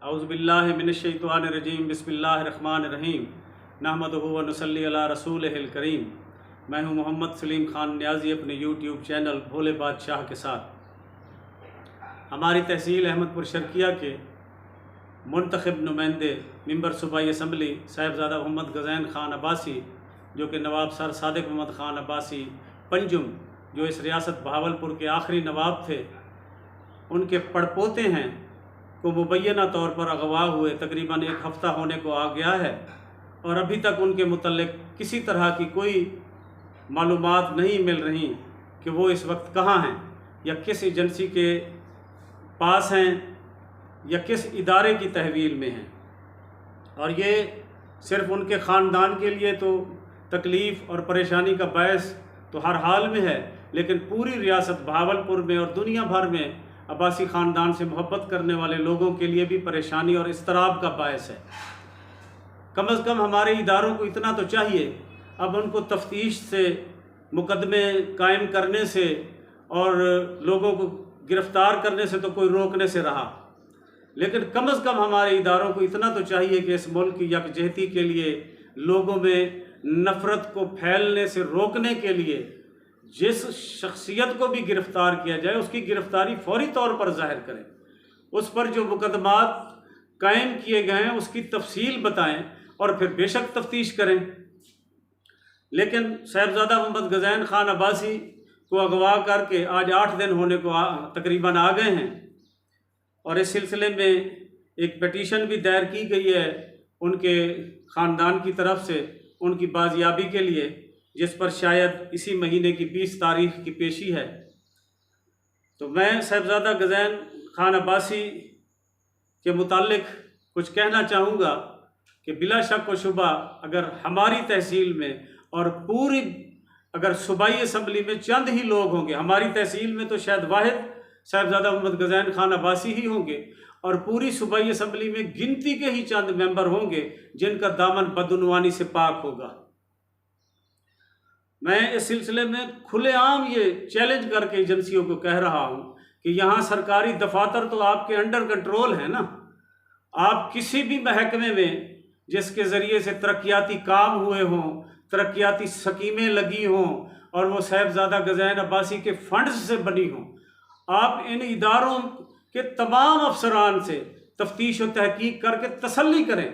औज़ुबिल्लाहि मिनश्शैतानिर्रजीम बिस्मिल्लाहिर्रहमानिर्रहीम नहमदुहु व नुसल्ली अला रसूलिहिल करीम। मैं हूं मोहम्मद सलीम खान न्याज़ी अपने यूट्यूब चैनल भोले बादशाह के साथ। हमारी तहसील अहमदपुर शर्किया के मुंतखब नुमाइंदे मिंबर सूबाई असम्बली साहिबजादा मोहम्मद गज़ैन ख़ान अब्बासी, जो कि नवाब सर सादिक मोहम्मद ख़ान अब्बासी पंजुम, जो इस रियासत बहावलपुर के आखिरी नवाब थे, उनके पड़पोते हैं को मुबैना तौर पर अगवा हुए तकरीबन एक हफ़्ता होने को आ गया है और अभी तक उनके मुतल्लिक़ किसी तरह की कोई मालूमात नहीं मिल रही कि वो इस वक्त कहाँ हैं या किस एजेंसी के पास हैं या किस इदारे की तहवील में हैं। और ये सिर्फ़ उनके ख़ानदान के लिए तो तकलीफ़ और परेशानी का बायस तो हर हाल में है, लेकिन पूरी रियासत बहावलपुर में और दुनिया भर में अब्बासी ख़ानदान से मोहब्बत करने वाले लोगों के लिए भी परेशानी और इस्तराब का बायस है। कम अज़ कम हमारे इदारों को इतना तो चाहिए, अब उनको तफ्तीश से, मुकदमे कायम करने से और लोगों को गिरफ़्तार करने से तो कोई रोकने से रहा, लेकिन कम अज़ कम हमारे इदारों को इतना तो चाहिए कि इस मुल्क की यकजहती के लिए, लोगों में नफ़रत को फैलने से रोकने के लिए जिस शख्सियत को भी गिरफ़्तार किया जाए उसकी गिरफ़्तारी फ़ौरी तौर पर ज़ाहिर करें, उस पर जो मुकदमात कायम किए गए हैं उसकी तफसील बताएं और फिर बेशक तफ्तीश करें। लेकिन साहिबजादा मोहम्मद गज़ैन ख़ान अब्बासी को अगवा करके आज 8 दिन होने को तकरीबन आ गए हैं और इस सिलसिले में एक पिटीशन भी दायर की गई है उनके ख़ानदान की तरफ से उनकी बाजियाबी के लिए, जिस पर शायद इसी महीने की 20 तारीख की पेशी है। तो मैं साहिबजादा गज़ैन ख़ान अब्बासी के मुतालिक कुछ कहना चाहूँगा कि बिला शक व शुबा अगर हमारी तहसील में और पूरी अगर सूबाई असम्बली में चंद ही लोग होंगे, हमारी तहसील में तो शायद वाहिद साहिबजादा मोहम्मद गज़ैन ख़ान अब्बासी ही होंगे और पूरी सूबाई असम्बली में गिनती के ही चंद मेंबर होंगे जिनका दामन बदउनवानी से पाक होगा। मैं इस सिलसिले में खुलेआम ये चैलेंज करके एजेंसियों को कह रहा हूँ कि यहाँ सरकारी दफातर तो आपके अंडर कंट्रोल है ना। आप किसी भी महकमे में जिसके ज़रिए से तरक्याती काम हुए हों, तरक्याती स्कीमें लगी हों और वो साहिबजादा गज़ैन अब्बासी के फंड्स से बनी हों, आप इन इदारों के तमाम अफसरान से तफ्तीश व तहकीक करके तसल्ली करें।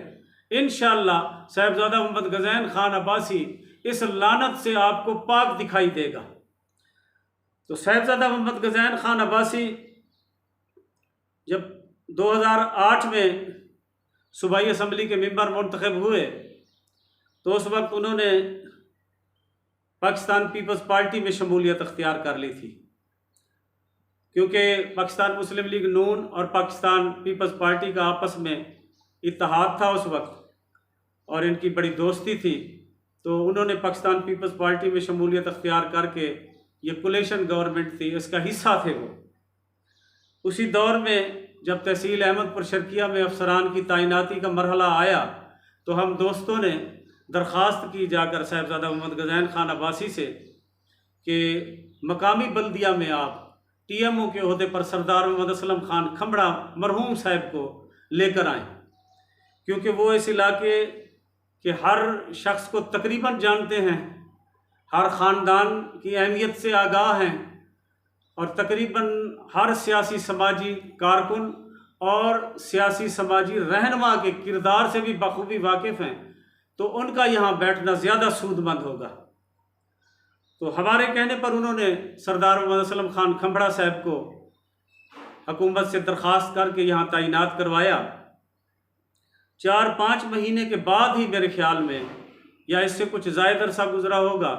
इंशाअल्लाह साहिबजादा मोहम्मद गज़ैन ख़ान अब्बासी इस लानत से आपको पाक दिखाई देगा। तो साहिबजादा मोहम्मद गज़ैन ख़ान अब्बासी जब 2008 में सूबाई असम्बली के मेंबर मुंतखब हुए तो उस वक्त उन्होंने पाकिस्तान पीपल्स पार्टी में शमूलियत अख्तियार कर ली थी, क्योंकि पाकिस्तान मुस्लिम लीग नून और पाकिस्तान पीपल्स पार्टी का आपस में इत्तेहाद था उस वक्त और इनकी बड़ी दोस्ती थी। तो उन्होंने पाकिस्तान पीपल्स पार्टी में शमूलियत अख्तियार करके, ये कोलेशन गवर्नमेंट थी, इसका हिस्सा थे वो। उसी दौर में जब तहसील अहमदपुर शर्किया में अफसरान की तैनाती का मरहला आया तो हम दोस्तों ने दरख्वास्त की जाकर साहिबजादा मोहम्मद गज़ैन ख़ान अब्बासी से कि मकामी बल्दिया में आप TMO के ओहदे पर सरदार मोहम्मद असलम ख़ान खम्बड़ा मरहूम साहब को लेकर आएँ, क्योंकि वो इस इलाके के हर शख्स को तकरीबन जानते हैं, हर ख़ानदान की अहमियत से आगाह हैं और तकरीबन हर सियासी समाजी कारकुन और सियासी समाजी रहनुमा के किरदार से भी बखूबी वाकिफ़ हैं, तो उनका यहाँ बैठना ज़्यादा सूदमंद होगा। तो हमारे कहने पर उन्होंने सरदार मोहम्मद असलम ख़ान खम्बड़ा साहब को हुकूमत से दरख्वास्त करके यहाँ तैनात करवाया। 4-5 महीने के बाद ही मेरे ख्याल में या इससे कुछ ज़ायद अरसा गुजरा होगा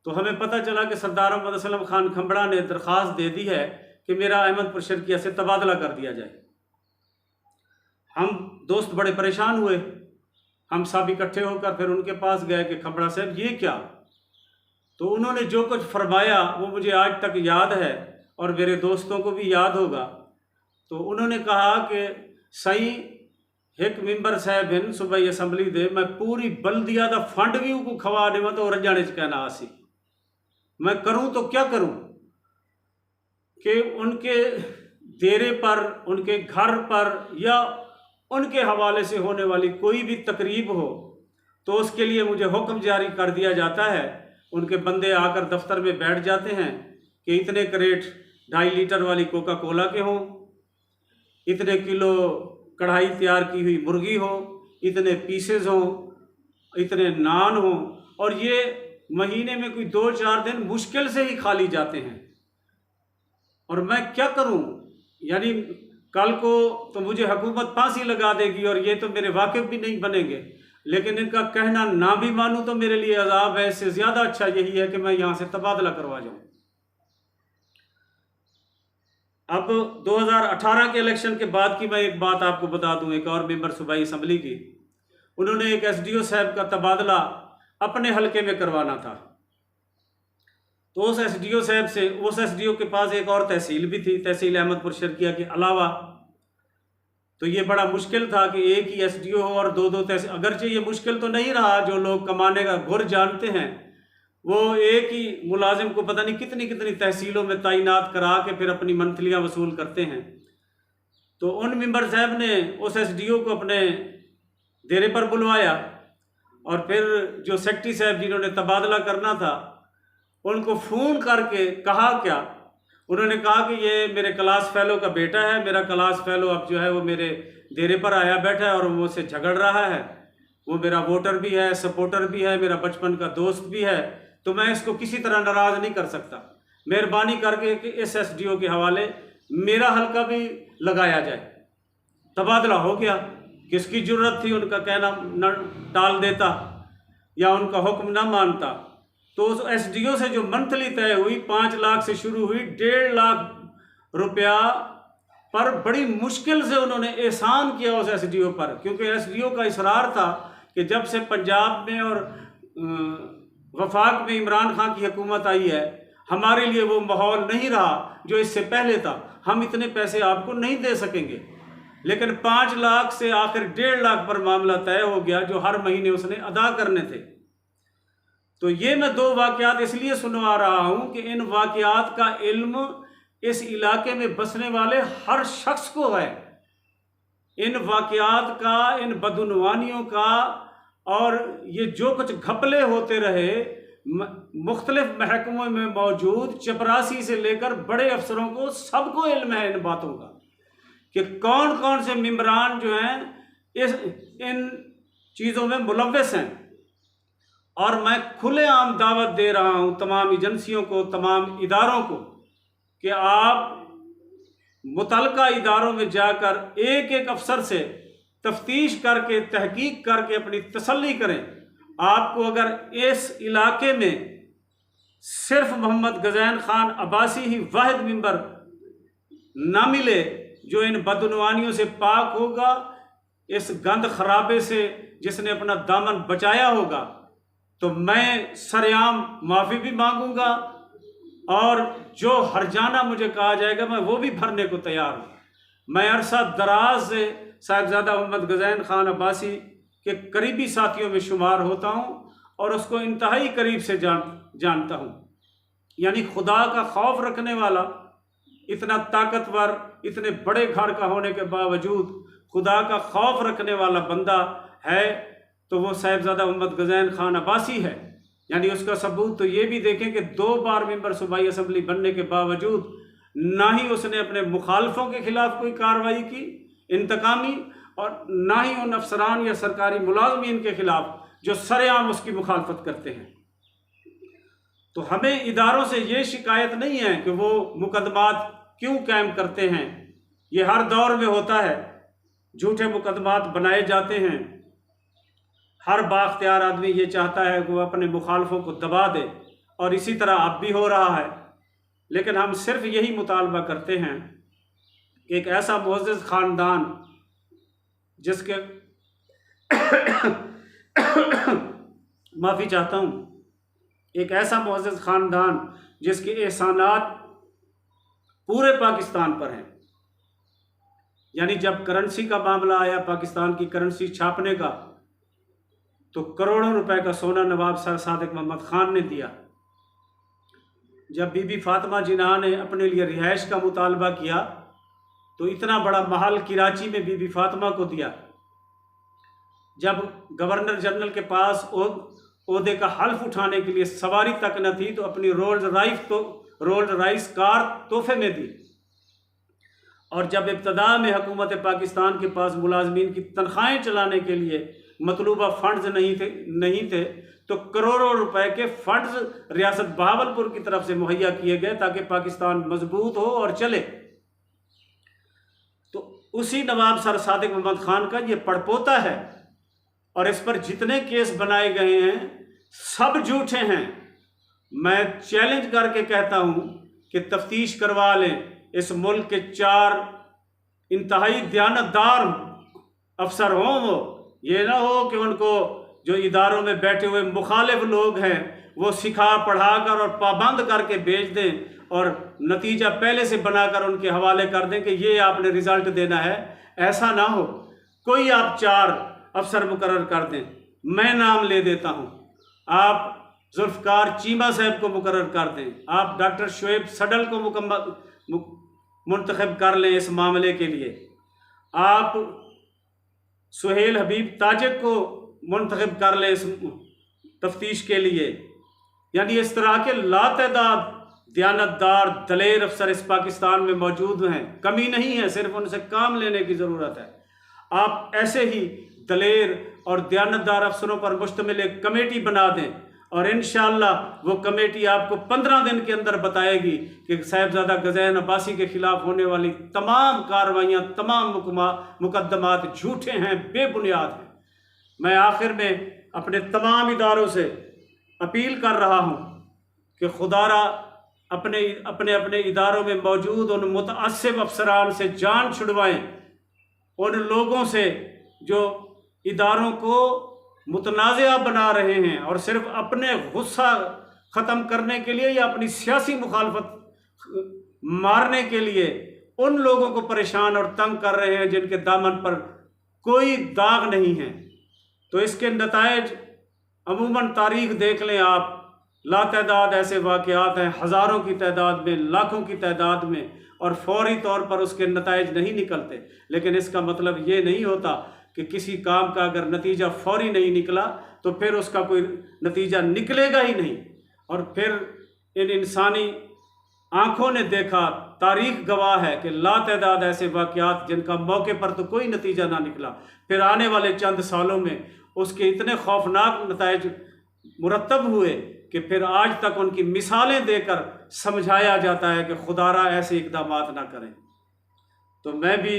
तो हमें पता चला कि सरदार मोहम्मद असलम ख़ान खम्बड़ा ने दरख्वास्त दे दी है कि मेरा अहमदपुर शर्किया से तबादला कर दिया जाए। हम दोस्त बड़े परेशान हुए, हम सब इकट्ठे होकर फिर उनके पास गए कि खम्बड़ा साहब ये क्या। तो उन्होंने जो कुछ फरमाया वो मुझे आज तक याद है और मेरे दोस्तों को भी याद होगा। तो उन्होंने कहा कि सही एक मेंबर साहब हैं सूबाई असम्बली दे, मैं पूरी बल्दिया का फंड भी उनको खवा देव तो रजाने कहना आसी, मैं करूं तो क्या करूं कि उनके डेरे पर, उनके घर पर या उनके हवाले से होने वाली कोई भी तकरीब हो तो उसके लिए मुझे हुक्म जारी कर दिया जाता है। उनके बंदे आकर दफ्तर में बैठ जाते हैं कि इतने क्रेट 2.5 लीटर वाली कोका कोला के हों, इतने किलो कढ़ाई तैयार की हुई मुर्गी हो, इतने पीसेज हों, इतने नान हों, और ये महीने में कोई 2-4 दिन मुश्किल से ही खा ली जाते हैं। और मैं क्या करूं? यानी कल को तो मुझे हुकूमत फांसी लगा देगी और ये तो मेरे वाकिफ भी नहीं बनेंगे, लेकिन इनका कहना ना भी मानूं तो मेरे लिए अजाब है। इससे ज़्यादा अच्छा यही है कि मैं यहाँ से तबादला करवा जाऊँ। अब 2018 के इलेक्शन के बाद की मैं एक बात आपको बता दूं। एक और मेंबर सूबाई असम्बली की, उन्होंने एक SDO साहब का तबादला अपने हलके में करवाना था। तो उस SDO साहब से, उस SDO के पास एक और तहसील भी थी, तहसील अहमदपुर शर्किया के अलावा। तो ये बड़ा मुश्किल था कि एक ही SDO हो और दो तहसील। अगरचे ये मुश्किल तो नहीं रहा, जो लोग कमाने का गुर जानते हैं वो एक ही मुलाजिम को पता नहीं कितनी कितनी तहसीलों में तैनात करा के फिर अपनी मंथलियाँ वसूल करते हैं। तो उन मेंबर साहब ने उस SDO को अपने डेरे पर बुलवाया और फिर जो सेक्रेटरी साहब जिन्होंने तबादला करना था उनको फ़ोन करके कहा क्या, उन्होंने कहा कि ये मेरे क्लास फेलो का बेटा है, मेरा क्लास फेलो अब जो है वो मेरे डेरे पर आया बैठा है और वो मुझसे झगड़ रहा है, वो मेरा वोटर भी है, सपोर्टर भी है, मेरा बचपन का दोस्त भी है, तो मैं इसको किसी तरह नाराज़ नहीं कर सकता। मेहरबानी करके कि इस SDO के हवाले मेरा हल्का भी लगाया जाए। तबादला हो गया। किसकी ज़रूरत थी उनका कहना न टाल देता या उनका हुक्म न मानता। तो उस SDO से जो मंथली तय हुई 5 लाख से शुरू हुई 1.5 लाख रुपया पर बड़ी मुश्किल से उन्होंने एहसान किया उस SDO पर, क्योंकि SDO का इसरार था कि जब से पंजाब में और वफाक में इमरान खान की हुकूमत आई है हमारे लिए वो माहौल नहीं रहा जो इससे पहले था, हम इतने पैसे आपको नहीं दे सकेंगे। लेकिन 5 लाख से आखिर 1.5 लाख पर मामला तय हो गया जो हर महीने उसने अदा करने थे। तो ये मैं 2 वाक़यात इसलिए सुनवा रहा हूँ कि इन वाक़यात का इल्म इस इलाके में बसने वाले हर शख्स को है। इन वाक़यात का, इन बदउनवानियों का और ये जो कुछ घपले होते रहे मुख्तलिफ महकमों में मौजूद चपरासी से लेकर बड़े अफसरों को सबको इल्म है इन बातों का कि कौन कौन से मेंबरान जो हैं इन चीज़ों में मुलव्वस हैं। और मैं खुलेआम दावत दे रहा हूँ तमाम एजेंसियों को, तमाम इदारों को कि आप मुतल्लिका इदारों में जाकर एक एक अफसर से तफ्तीश करके तहकीक करके अपनी तसल्ली करें। आपको अगर इस इलाके में सिर्फ मोहम्मद गज़ैन खान अब्बासी ही वाहिद मेंबर ना मिले जो इन बदउनवानियों से पाक होगा, इस गंद खराबे से जिसने अपना दामन बचाया होगा, तो मैं सरेआम माफ़ी भी मांगूंगा और जो हरजाना मुझे कहा जाएगा मैं वो भी भरने को तैयार हूँ। मैं अरसा दराज से साहिबजादा मोहम्मद गज़ैन खान अब्बासी के करीबी साथियों में शुमार होता हूँ और उसको इंतहाई करीब से जानता हूँ। यानी खुदा का खौफ रखने वाला, इतना ताकतवर, इतने बड़े घर का होने के बावजूद खुदा का खौफ रखने वाला बंदा है तो वो साहिबजादा मोहम्मद गज़ैन खान अब्बासी है। यानी उसका सबूत तो ये भी देखें कि 2 बार मेंबर सूबाई असम्बली बनने के बावजूद ना ही उसने अपने मुखालफों के खिलाफ कोई कार्रवाई की इंतकामी, और ना ही उन अफसरान या सरकारी मुलाजमीन के खिलाफ जो सरेआम उसकी मुखालफत करते हैं। तो हमें इदारों से ये शिकायत नहीं है कि वो मुकदमात क्यों कायम करते हैं। ये हर दौर में होता है, झूठे मुकदमात बनाए जाते हैं। हर बाख्तियार आदमी ये चाहता है कि वो अपने मुखालफों को दबा दे और इसी तरह अब भी हो रहा है। लेकिन हम सिर्फ यही मुतालबा करते हैं कि एक ऐसा मुअज़्ज़ज़ ख़ानदान जिसके माफ़ी चाहता हूँ, एक ऐसा मुअज़्ज़ज़ ख़ानदान जिसके एहसानात पूरे पाकिस्तान पर हैं। यानी जब करेंसी का मामला आया, पाकिस्तान की करेंसी छापने का, तो करोड़ों रुपए का सोना नवाब सर सादिक मोहम्मद ख़ान ने दिया। जब बीबी फातिमा जिन्ना ने अपने लिए रिहाइश का मुतालबा किया तो इतना बड़ा महल कराची में बीबी फातिमा को दिया। जब गवर्नर जनरल के पास ओहदे का हल्फ उठाने के लिए सवारी तक न थी तो अपनी रोल्स राइस कार तोहफे में दी। और जब इब्तदा में हुकूमत पाकिस्तान के पास मुलाजमीन की तनख्वाहें चलाने के लिए मतलूबा फंड्स नहीं थे तो करोड़ों रुपए के फंड्स रियासत बहावलपुर की तरफ से मुहैया किए गए ताकि पाकिस्तान मजबूत हो और चले। तो उसी नवाब सर सादिक मोहम्मद खान का ये पड़पोता है और इस पर जितने केस बनाए गए हैं सब झूठे हैं। मैं चैलेंज करके कहता हूं कि तफ्तीश करवा लें। इस मुल्क के 4 इंतहाई दयानतदार अफसर हों, वो ये ना हो कि उनको जो इदारों में बैठे हुए मुखालिफ लोग हैं वो सिखा पढ़ाकर और पाबंद करके भेज दें और नतीजा पहले से बनाकर उनके हवाले कर दें कि ये आपने रिज़ल्ट देना है। ऐसा ना हो। कोई आप 4 अफसर मुकर्रर कर दें। मैं नाम ले देता हूँ। आप जुल्फ़कार चीमा साहब को मुकर्रर कर दें। आप डॉक्टर शुएब सडल को मुंतखब कर लें इस मामले के लिए। आप सुहेल हबीब ताजिक को मुंतखब कर लें इस तफ्तीश के लिए। यानी इस तरह के लातदाद दयानतदार दलेर अफसर इस पाकिस्तान में मौजूद हैं। कमी नहीं है, सिर्फ उनसे काम लेने की ज़रूरत है। आप ऐसे ही दलेर और दयानतदार अफसरों पर मुश्तमिल एक कमेटी बना दें और इंशाअल्लाह वो कमेटी आपको 15 दिन के अंदर बताएगी कि साहिबजादा गज़ैन अब्बासी के ख़िलाफ़ होने वाली तमाम कार्रवाइयाँ, तमाम मुकदमात झूठे हैं, बेबुनियाद हैं। मैं आखिर में अपने तमाम इदारों से अपील कर रहा हूँ कि खुदारा अपने इदारों में मौजूद उन मुतअस्सिब अफसरान से जान छुड़वाएँ, उन लोगों से जो इदारों को मुतनाज़ा बना रहे हैं और सिर्फ अपने गुस्सा ख़त्म करने के लिए या अपनी सियासी मुखालफत मारने के लिए उन लोगों को परेशान और तंग कर रहे हैं जिनके दामन पर कोई दाग नहीं है। तो इसके नतायज अमूमन तारीख़ देख लें आप, लातदाद ऐसे वाक़यात हैं, हज़ारों की तादाद में, लाखों की तादाद में, और फौरी तौर पर उसके नतायज नहीं निकलते। लेकिन इसका मतलब ये नहीं होता कि किसी काम का अगर नतीजा फौरी नहीं निकला तो फिर उसका कोई नतीजा निकलेगा ही नहीं। और फिर इन इंसानी आँखों ने देखा, तारीख़ गवाह है कि लातदाद ऐसे वाक़यात जिनका मौके पर तो कोई नतीजा ना निकला, फिर आने वाले चंद सालों में उसके इतने खौफनाक नतायज मुरतब हुए कि फिर आज तक उनकी मिसालें देकर समझाया जाता है कि खुदारा ऐसे इक़दामात ना करें। तो मैं भी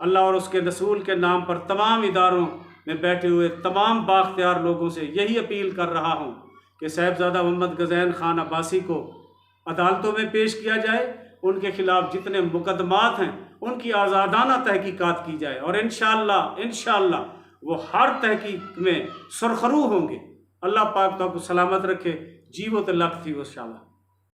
अल्लाह और उसके रसूल के नाम पर तमाम इदारों में बैठे हुए तमाम बाख्तियार लोगों से यही अपील कर रहा हूँ कि साहिबजादा मोहम्मद गज़ैन खान अब्बासी को अदालतों में पेश किया जाए, उनके ख़िलाफ़ जितने मुकदमात हैं उनकी आज़ादाना तहकीकात की जाए और इंशाअल्लाह वो हर तहकीक में सुरखरू होंगे। अल्लाह पाक तो आपको सलामत रखे, जीवो तो लख थी वो शाला।